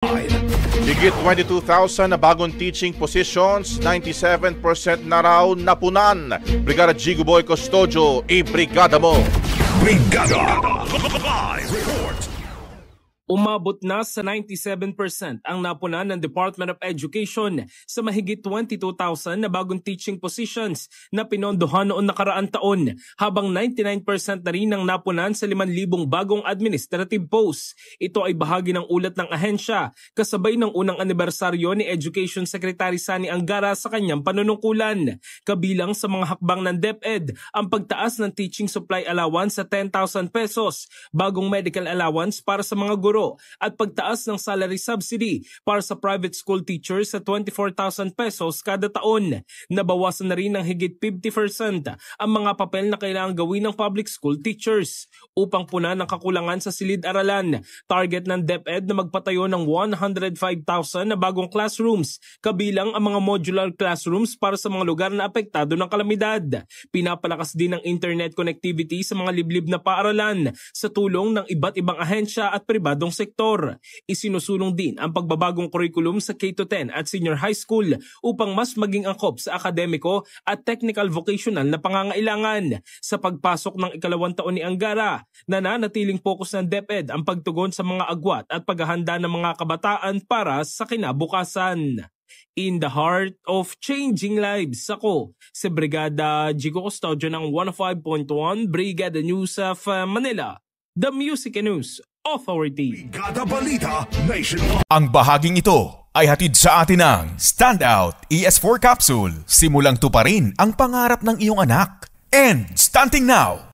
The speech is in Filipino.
Higit 22,000 na bagong teaching positions, 97% na raw napunan. Brigada Jigo Boy Custodio, i-brigada mo! Brigada! Live report! Umabot na sa 97% ang napunan ng Department of Education sa mahigit 22,000 na bagong teaching positions na pinondohan noon nakaraang taon, habang 99% na rin ang napunan sa 5,000 bagong administrative posts. Ito ay bahagi ng ulat ng ahensya kasabay ng unang anibersaryo ni Education Secretary Sani Angara sa kanyang panunungkulan. Kabilang sa mga hakbang ng DepEd ang pagtaas ng teaching supply allowance sa 10,000 pesos, bagong medical allowance para sa mga guro, at pagtaas ng salary subsidy para sa private school teachers sa 24,000 pesos kada taon. Nabawasan na rin ng higit 50% ang mga papel na kailangang gawin ng public school teachers upang punan ang kakulangan sa silid-aralan. Target ng DepEd na magpatayo ng 105,000 na bagong classrooms, kabilang ang mga modular classrooms para sa mga lugar na apektado ng kalamidad. Pinapalakas din ang internet connectivity sa mga liblib na paaralan sa tulong ng iba't ibang ahensya at pribadong sektor. Isinusulong din ang pagbabagong curriculum sa K-10 at senior high school upang mas maging angkop sa akademiko at technical vocational na pangangailangan. Sa pagpasok ng ikalawang taon ni Angara, nananatiling focus ng DepEd ang pagtugon sa mga agwat at paghahanda ng mga kabataan para sa kinabukasan. In the heart of changing lives, ako si Brigada Jigo Custodio ng 105.1 Brigada News of Manila, the Music and News Authority. Brigada Balita Nationwide. Ang bahaging ito ay hatid sa atin ng Standout ES4 Capsule. Simulang tuparin ang pangarap ng iyong anak. And stunting now!